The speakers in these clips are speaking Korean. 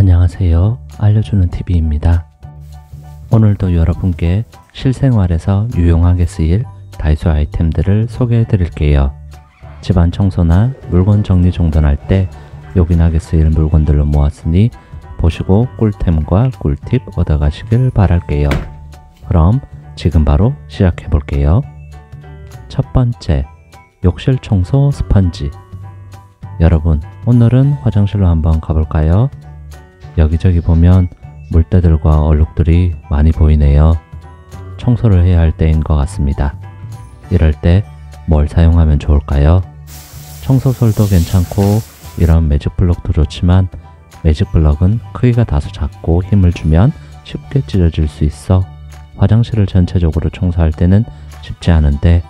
안녕하세요. 알려주는 TV입니다. 오늘도 여러분께 실생활에서 유용하게 쓰일 다이소 아이템들을 소개해 드릴게요. 집안 청소나 물건 정리정돈할 때 요긴하게 쓰일 물건들로 모았으니 보시고 꿀템과 꿀팁 얻어가시길 바랄게요. 그럼 지금 바로 시작해 볼게요. 첫 번째, 욕실 청소 스펀지. 여러분, 오늘은 화장실로 한번 가볼까요? 여기저기 보면 물때들과 얼룩들이 많이 보이네요. 청소를 해야 할 때인 것 같습니다. 이럴 때 뭘 사용하면 좋을까요? 청소솔도 괜찮고 이런 매직블럭도 좋지만 매직블럭은 크기가 다소 작고 힘을 주면 쉽게 찢어질 수 있어 화장실을 전체적으로 청소할 때는 쉽지 않은데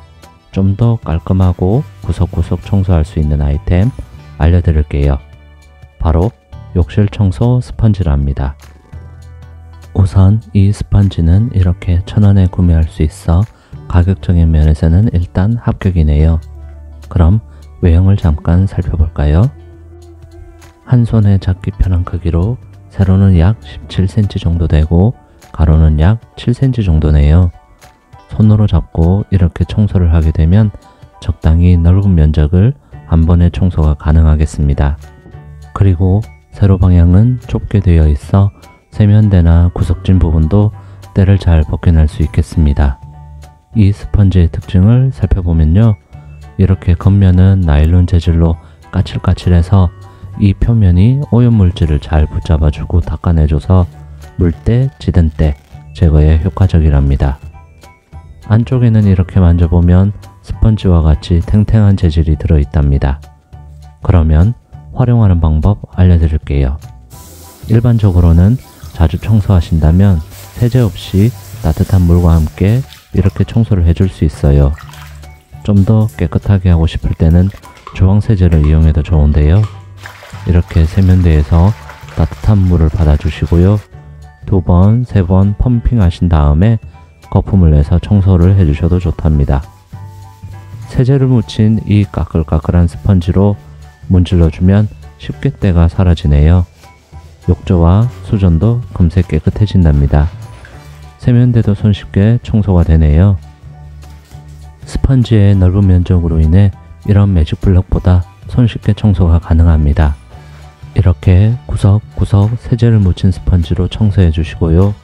좀 더 깔끔하고 구석구석 청소할 수 있는 아이템 알려드릴게요. 바로 욕실 청소 스펀지랍니다. 우선 이 스펀지는 이렇게 1,000원에 구매할 수 있어 가격적인 면에서는 일단 합격이네요. 그럼 외형을 잠깐 살펴볼까요? 한 손에 잡기 편한 크기로 세로는 약 17cm 정도 되고 가로는 약 7cm 정도네요. 손으로 잡고 이렇게 청소를 하게 되면 적당히 넓은 면적을 한 번에 청소가 가능하겠습니다. 그리고 세로 방향은 좁게 되어 있어 세면대나 구석진 부분도 때를 잘 벗겨낼 수 있겠습니다. 이 스펀지의 특징을 살펴보면요. 이렇게 겉면은 나일론 재질로 까칠까칠해서 이 표면이 오염물질을 잘 붙잡아주고 닦아내줘서 물때, 찌든 때 제거에 효과적이랍니다. 안쪽에는 이렇게 만져보면 스펀지와 같이 탱탱한 재질이 들어있답니다. 그러면 활용하는 방법 알려드릴게요. 일반적으로는 자주 청소하신다면 세제 없이 따뜻한 물과 함께 이렇게 청소를 해줄 수 있어요. 좀 더 깨끗하게 하고 싶을 때는 주황세제를 이용해도 좋은데요. 이렇게 세면대에서 따뜻한 물을 받아주시고요. 2번, 3번 펌핑 하신 다음에 거품을 내서 청소를 해주셔도 좋답니다. 세제를 묻힌 이 까끌까끌한 스펀지로 문질러주면 쉽게 때가 사라지네요. 욕조와 수전도 금세 깨끗해진답니다. 세면대도 손쉽게 청소가 되네요. 스펀지의 넓은 면적으로 인해 이런 매직블럭보다 손쉽게 청소가 가능합니다. 이렇게 구석구석 세제를 묻힌 스펀지로 청소해 주시고요.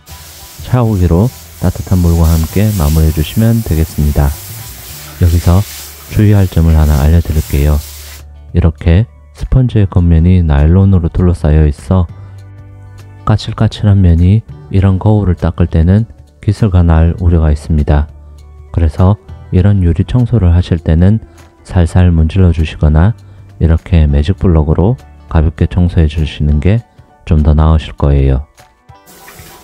샤워기로 따뜻한 물과 함께 마무리해 주시면 되겠습니다. 여기서 주의할 점을 하나 알려드릴게요. 이렇게 스펀지의 겉면이 나일론으로 둘러싸여 있어 까칠까칠한 면이 이런 거울을 닦을 때는 기스가 날 우려가 있습니다. 그래서 이런 유리 청소를 하실 때는 살살 문질러 주시거나 이렇게 매직블럭으로 가볍게 청소해 주시는 게 좀 더 나으실 거예요.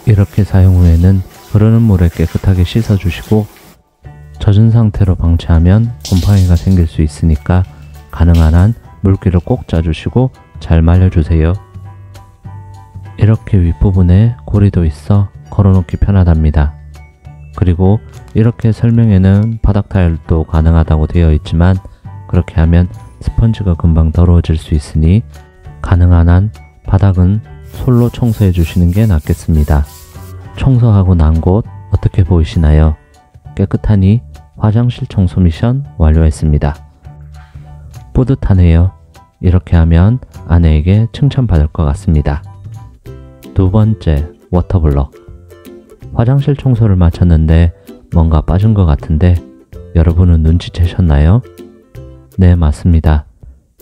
이렇게 사용 후에는 흐르는 물에 깨끗하게 씻어 주시고 젖은 상태로 방치하면 곰팡이가 생길 수 있으니까 가능한 한 물기를 꼭 짜주시고 잘 말려주세요. 이렇게 윗부분에 고리도 있어 걸어놓기 편하답니다. 그리고 이렇게 설명에는 바닥 타일도 가능하다고 되어 있지만 그렇게 하면 스펀지가 금방 더러워질 수 있으니 가능한 한 바닥은 솔로 청소해 주시는 게 낫겠습니다. 청소하고 난 곳 어떻게 보이시나요? 깨끗하니 화장실 청소 미션 완료했습니다. 뿌듯하네요. 이렇게 하면 아내에게 칭찬받을 것 같습니다. 두 번째, 워터블럭. 화장실 청소를 마쳤는데 뭔가 빠진 것 같은데 여러분은 눈치채셨나요? 네, 맞습니다.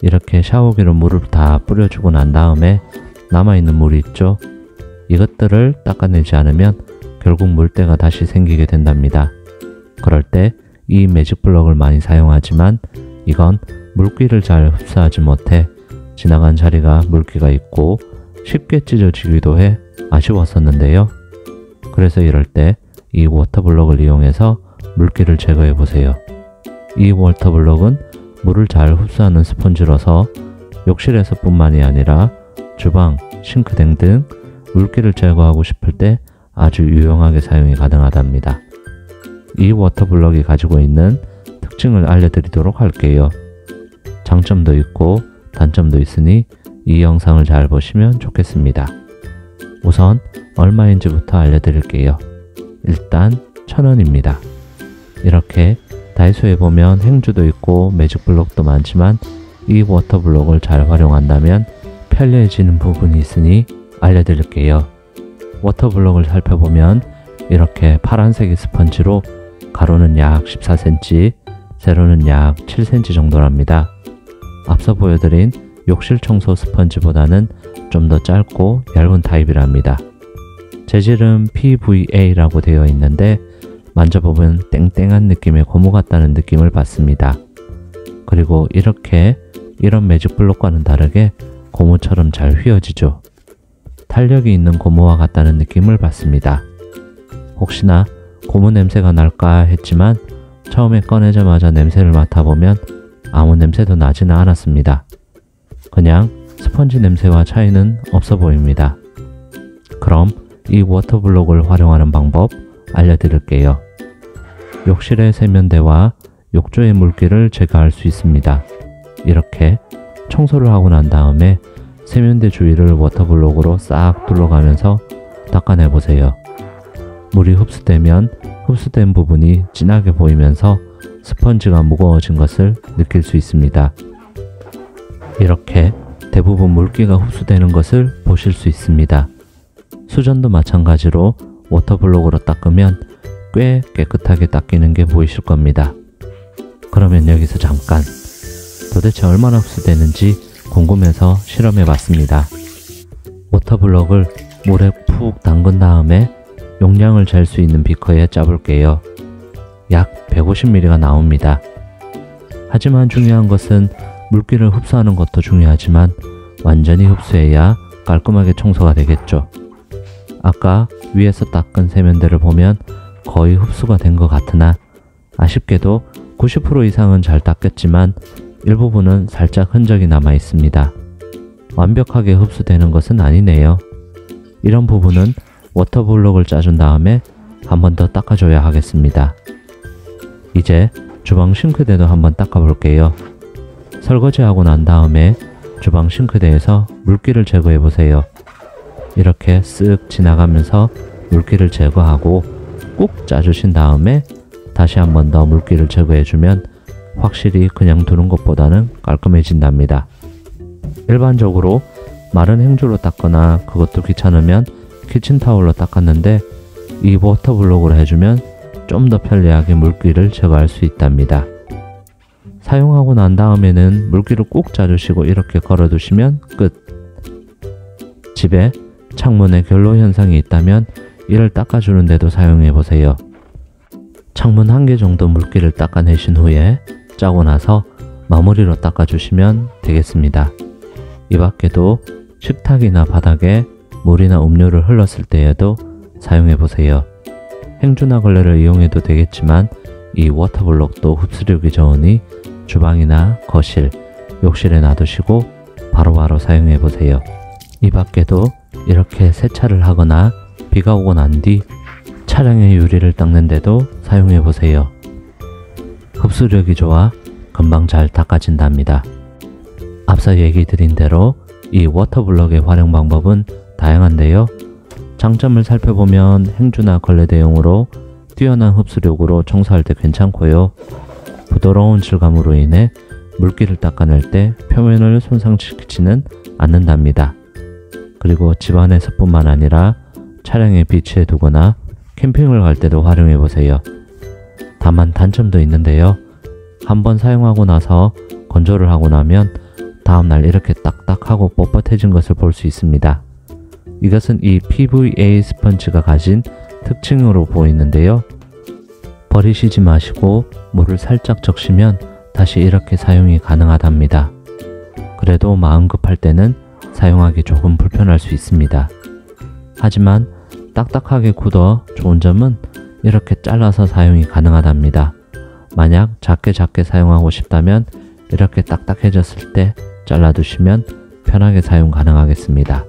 이렇게 샤워기로 물을 다 뿌려주고 난 다음에 남아있는 물이 있죠? 이것들을 닦아내지 않으면 결국 물때가 다시 생기게 된답니다. 그럴 때 이 매직블럭을 많이 사용하지만 이건 물기를 잘 흡수하지 못해 지나간 자리가 물기가 있고 쉽게 찢어지기도 해 아쉬웠었는데요. 그래서 이럴 때 이 워터블럭을 이용해서 물기를 제거해 보세요. 이 워터블럭은 물을 잘 흡수하는 스펀지라서 욕실에서 뿐만이 아니라 주방, 싱크대 등 물기를 제거하고 싶을 때 아주 유용하게 사용이 가능하답니다. 이 워터블럭이 가지고 있는 특징을 알려드리도록 할게요. 장점도 있고 단점도 있으니 이 영상을 잘 보시면 좋겠습니다. 우선 얼마인지부터 알려드릴게요. 일단 1,000원입니다. 이렇게 다이소에 보면 행주도 있고 매직블록도 많지만 이 워터블록을 잘 활용한다면 편리해지는 부분이 있으니 알려드릴게요. 워터블록을 살펴보면 이렇게 파란색의 스펀지로 가로는 약 14cm, 세로는 약 7cm 정도랍니다. 앞서 보여드린 욕실 청소 스펀지보다는 좀 더 짧고 얇은 타입이랍니다. 재질은 PVA라고 되어 있는데 만져보면 땡땡한 느낌의 고무 같다는 느낌을 받습니다. 그리고 이런 매직블록과는 다르게 고무처럼 잘 휘어지죠. 탄력이 있는 고무와 같다는 느낌을 받습니다. 혹시나 고무 냄새가 날까 했지만 처음에 꺼내자마자 냄새를 맡아보면 아무 냄새도 나지는 않았습니다. 그냥 스펀지 냄새와 차이는 없어 보입니다. 그럼 이 워터블록을 활용하는 방법 알려드릴게요. 욕실의 세면대와 욕조의 물기를 제거할 수 있습니다. 이렇게 청소를 하고 난 다음에 세면대 주위를 워터블록으로 싹 둘러가면서 닦아내보세요. 물이 흡수되면 흡수된 부분이 진하게 보이면서 스펀지가 무거워진 것을 느낄 수 있습니다. 이렇게 대부분 물기가 흡수되는 것을 보실 수 있습니다. 수전도 마찬가지로 워터블록으로 닦으면 꽤 깨끗하게 닦이는 게 보이실 겁니다. 그러면 여기서 잠깐 도대체 얼마나 흡수되는지 궁금해서 실험해 봤습니다. 워터블록을 물에 푹 담근 다음에 용량을 잴 수 있는 비커에 짜볼게요. 약 150ml가 나옵니다. 하지만 중요한 것은 물기를 흡수하는 것도 중요하지만 완전히 흡수해야 깔끔하게 청소가 되겠죠. 아까 위에서 닦은 세면대를 보면 거의 흡수가 된 것 같으나 아쉽게도 90% 이상은 잘 닦였지만 일부분은 살짝 흔적이 남아 있습니다. 완벽하게 흡수되는 것은 아니네요. 이런 부분은 워터블록을 짜준 다음에 한 번 더 닦아줘야 하겠습니다. 이제 주방 싱크대도 한번 닦아볼게요. 설거지하고 난 다음에 주방 싱크대에서 물기를 제거해 보세요. 이렇게 쓱 지나가면서 물기를 제거하고 꾹 짜주신 다음에 다시 한 번 더 물기를 제거해주면 확실히 그냥 두는 것보다는 깔끔해진답니다. 일반적으로 마른 행주로 닦거나 그것도 귀찮으면 키친타올로 닦았는데 이 워터블록으로 해주면 좀 더 편리하게 물기를 제거할 수 있답니다. 사용하고 난 다음에는 물기를 꾹 짜주시고 이렇게 걸어두시면 끝! 집에 창문에 결로 현상이 있다면 이를 닦아주는데도 사용해보세요. 창문 1개 정도 물기를 닦아내신 후에 짜고 나서 마무리로 닦아주시면 되겠습니다. 이 밖에도 식탁이나 바닥에 물이나 음료를 흘렀을 때에도 사용해보세요. 행주나 걸레를 이용해도 되겠지만 이 워터블록도 흡수력이 좋으니 주방이나 거실, 욕실에 놔두시고 바로바로 사용해보세요. 이 밖에도 이렇게 세차를 하거나 비가 오고 난 뒤 차량의 유리를 닦는데도 사용해보세요. 흡수력이 좋아 금방 잘 닦아진답니다. 앞서 얘기 드린 대로 이 워터블록의 활용 방법은 다양한데요. 장점을 살펴보면 행주나 걸레 대용으로 뛰어난 흡수력으로 청소할 때 괜찮고요. 부드러운 질감으로 인해 물기를 닦아낼 때 표면을 손상시키지는 않는답니다. 그리고 집안에서 뿐만 아니라 차량에 비치해 두거나 캠핑을 갈 때도 활용해 보세요. 다만 단점도 있는데요. 한번 사용하고 나서 건조를 하고 나면 다음날 이렇게 딱딱하고 뻣뻣해진 것을 볼 수 있습니다. 이것은 이 PVA 스펀지가 가진 특징으로 보이는데요. 버리시지 마시고 물을 살짝 적시면 다시 이렇게 사용이 가능하답니다. 그래도 마음 급할 때는 사용하기 조금 불편할 수 있습니다. 하지만 딱딱하게 굳어 좋은 점은 이렇게 잘라서 사용이 가능하답니다. 만약 작게 사용하고 싶다면 이렇게 딱딱해졌을 때 잘라두시면 편하게 사용 가능하겠습니다.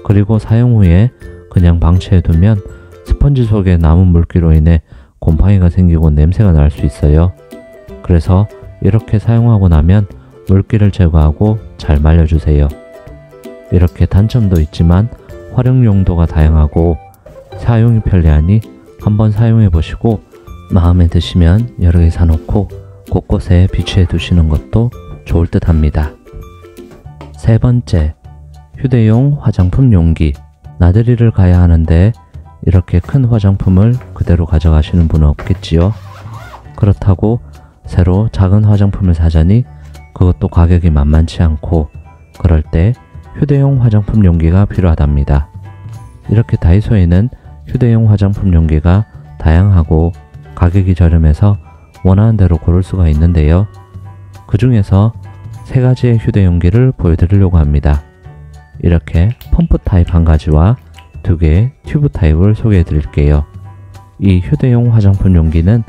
그리고 사용 후에 그냥 방치해두면 스펀지 속에 남은 물기로 인해 곰팡이가 생기고 냄새가 날 수 있어요. 그래서 이렇게 사용하고 나면 물기를 제거하고 잘 말려주세요. 이렇게 단점도 있지만 활용 용도가 다양하고 사용이 편리하니 한번 사용해 보시고 마음에 드시면 여러 개 사놓고 곳곳에 비치해 두시는 것도 좋을 듯 합니다. 세 번째, 휴대용 화장품 용기. 나들이를 가야 하는데 이렇게 큰 화장품을 그대로 가져가시는 분은 없겠지요. 그렇다고 새로 작은 화장품을 사자니 그것도 가격이 만만치 않고 그럴 때 휴대용 화장품 용기가 필요하답니다. 이렇게 다이소에는 휴대용 화장품 용기가 다양하고 가격이 저렴해서 원하는 대로 고를 수가 있는데요. 그 중에서 세 가지의 휴대용기를 보여드리려고 합니다. 이렇게 펌프 타입 한 가지와 두 개의 튜브 타입을 소개해 드릴게요. 이 휴대용 화장품 용기는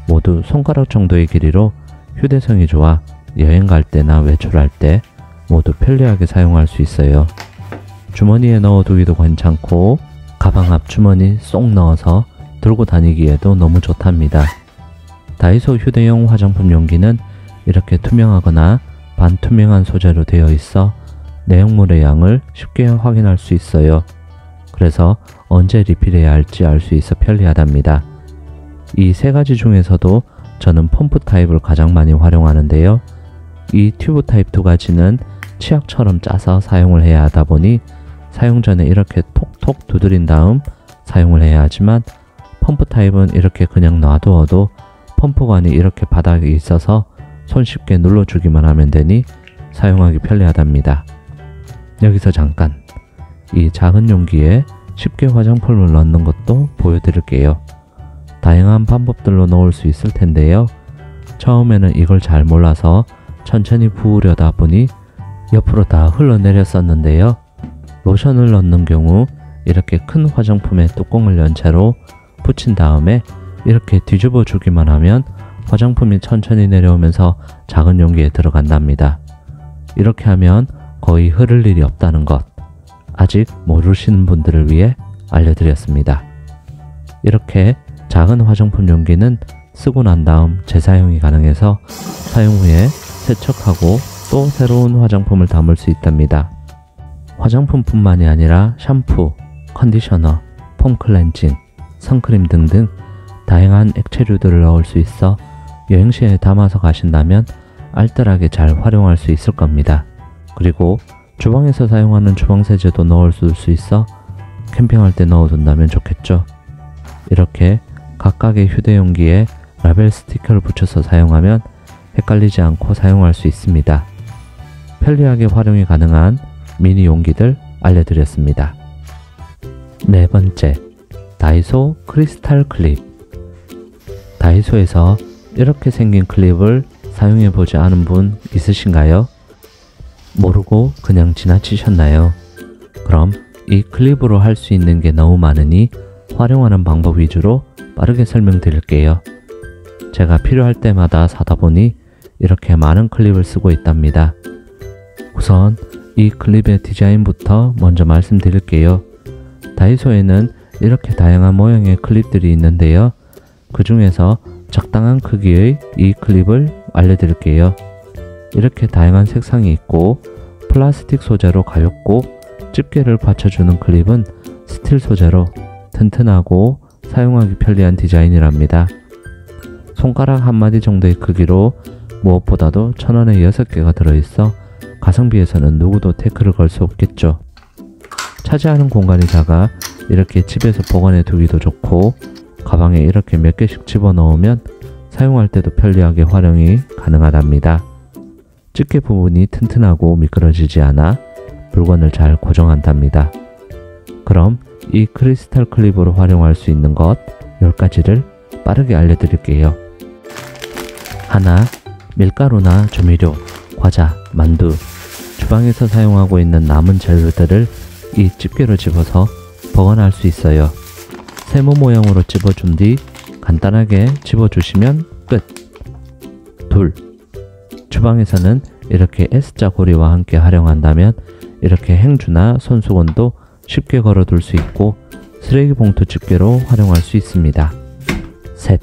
모두 손가락 정도의 길이로 휴대성이 좋아 여행 갈 때나 외출할 때 모두 편리하게 사용할 수 있어요. 주머니에 넣어두기도 괜찮고 가방 앞 주머니 쏙 넣어서 들고 다니기에도 너무 좋답니다. 다이소 휴대용 화장품 용기는 이렇게 투명하거나 반투명한 소재로 되어 있어 내용물의 양을 쉽게 확인할 수 있어요. 그래서 언제 리필해야 할지 알 수 있어 편리하답니다. 이 세 가지 중에서도 저는 펌프 타입을 가장 많이 활용하는데요. 이 튜브 타입 두 가지는 치약처럼 짜서 사용을 해야 하다 보니 사용 전에 이렇게 톡톡 두드린 다음 사용을 해야 하지만 펌프 타입은 이렇게 그냥 놔두어도 펌프관이 이렇게 바닥에 있어서 손쉽게 눌러주기만 하면 되니 사용하기 편리하답니다. 여기서 잠깐 이 작은 용기에 쉽게 화장품을 넣는 것도 보여드릴게요. 다양한 방법들로 넣을 수 있을 텐데요. 처음에는 이걸 잘 몰라서 천천히 부으려다 보니 옆으로 다 흘러내렸었는데요. 로션을 넣는 경우 이렇게 큰 화장품에 뚜껑을 연 채로 붙인 다음에 이렇게 뒤집어 주기만 하면 화장품이 천천히 내려오면서 작은 용기에 들어간답니다. 이렇게 하면 거의 흐를 일이 없다는 것, 아직 모르시는 분들을 위해 알려드렸습니다. 이렇게 작은 화장품 용기는 쓰고 난 다음 재사용이 가능해서 사용 후에 세척하고 또 새로운 화장품을 담을 수 있답니다. 화장품뿐만이 아니라 샴푸, 컨디셔너, 폼 클렌징, 선크림 등등 다양한 액체류들을 넣을 수 있어 여행시에 담아서 가신다면 알뜰하게 잘 활용할 수 있을 겁니다. 그리고 주방에서 사용하는 주방세제도 넣을 수 있어 캠핑할 때 넣어둔다면 좋겠죠. 이렇게 각각의 휴대용기에 라벨 스티커를 붙여서 사용하면 헷갈리지 않고 사용할 수 있습니다. 편리하게 활용이 가능한 미니 용기들 알려드렸습니다. 네 번째, 다이소 크리스탈 클립. 다이소에서 이렇게 생긴 클립을 사용해보지 않은 분 있으신가요? 모르고 그냥 지나치셨나요? 그럼 이 클립으로 할 수 있는 게 너무 많으니 활용하는 방법 위주로 빠르게 설명드릴게요. 제가 필요할 때마다 사다 보니 이렇게 많은 클립을 쓰고 있답니다. 우선 이 클립의 디자인부터 먼저 말씀드릴게요. 다이소에는 이렇게 다양한 모양의 클립들이 있는데요. 그 중에서 적당한 크기의 이 클립을 알려드릴게요. 이렇게 다양한 색상이 있고 플라스틱 소재로 가볍고 집게를 받쳐주는 클립은 스틸 소재로 튼튼하고 사용하기 편리한 디자인이랍니다. 손가락 한마디 정도의 크기로 무엇보다도 1000원에 6개가 들어있어 가성비에서는 누구도 태클을 걸 수 없겠죠. 차지하는 공간이 작아 이렇게 집에서 보관해 두기도 좋고 가방에 이렇게 몇 개씩 집어넣으면 사용할 때도 편리하게 활용이 가능하답니다. 집게 부분이 튼튼하고 미끄러지지 않아 물건을 잘 고정한답니다. 그럼 이 크리스탈 클립으로 활용할 수 있는 것 10가지를 빠르게 알려드릴게요. 하나, 밀가루나 조미료, 과자, 만두, 주방에서 사용하고 있는 남은 재료들을 이 집게로 집어서 보관할 수 있어요. 세모 모양으로 집어준 뒤 간단하게 집어주시면 끝. 둘, 주방에서는 이렇게 S자 고리와 함께 활용한다면 이렇게 행주나 손수건도 쉽게 걸어둘 수 있고 쓰레기 봉투 집게로 활용할 수 있습니다. 셋,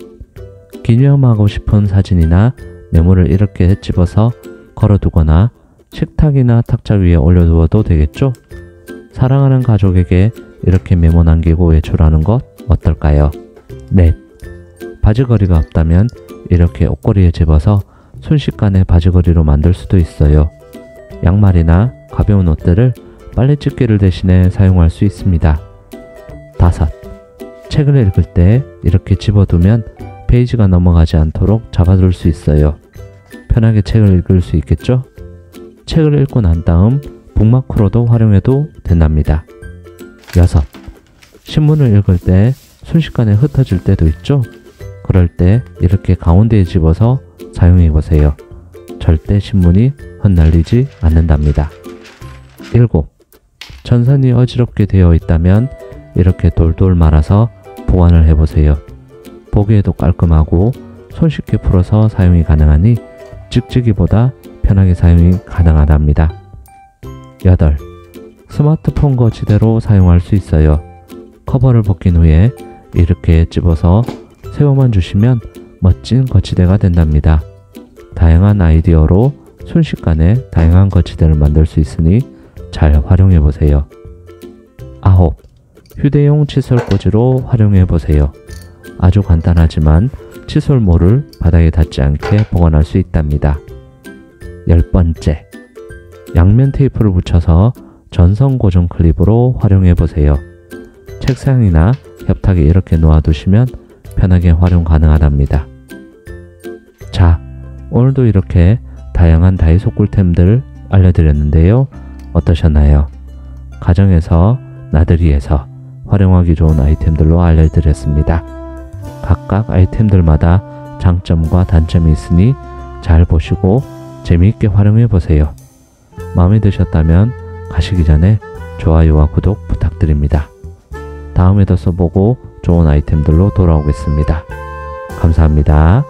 기념하고 싶은 사진이나 메모를 이렇게 집어서 걸어두거나 식탁이나 탁자 위에 올려두어도 되겠죠? 사랑하는 가족에게 이렇게 메모 남기고 외출하는 것 어떨까요? 넷. 바지걸이가 없다면 이렇게 옷걸이에 집어서 순식간에 바지걸이로 만들 수도 있어요. 양말이나 가벼운 옷들을 빨래집게를 대신에 사용할 수 있습니다. 다섯. 책을 읽을 때 이렇게 집어두면 페이지가 넘어가지 않도록 잡아둘 수 있어요. 편하게 책을 읽을 수 있겠죠? 책을 읽고 난 다음 북마크로도 활용해도 된답니다. 여섯. 신문을 읽을 때 순식간에 흩어질 때도 있죠? 그럴 때 이렇게 가운데에 집어서 사용해 보세요. 절대 신문이 흩날리지 않는답니다. 7. 전선이 어지럽게 되어 있다면 이렇게 돌돌 말아서 보완을 해보세요. 보기에도 깔끔하고 손쉽게 풀어서 사용이 가능하니 찍찍이보다 편하게 사용이 가능하답니다. 8. 스마트폰 거치대로 사용할 수 있어요. 커버를 벗긴 후에 이렇게 집어서 세워만 주시면 멋진 거치대가 된답니다. 다양한 아이디어로 순식간에 다양한 거치대를 만들 수 있으니 잘 활용해 보세요. 9. 휴대용 칫솔꽂이로 활용해 보세요. 아주 간단하지만 칫솔모를 바닥에 닿지 않게 보관할 수 있답니다. 10번째. 양면 테이프를 붙여서 전선 고정 클립으로 활용해 보세요. 책상이나 협탁에 이렇게 놓아두시면 편하게 활용 가능하답니다. 자, 오늘도 이렇게 다양한 다이소 꿀템들 알려드렸는데요. 어떠셨나요? 가정에서 나들이에서 활용하기 좋은 아이템들로 알려드렸습니다. 각각 아이템들마다 장점과 단점이 있으니 잘 보시고 재미있게 활용해 보세요. 마음에 드셨다면 가시기 전에 좋아요와 구독 부탁드립니다. 다음에 더 써보고 좋은 아이템들로 돌아오겠습니다. 감사합니다.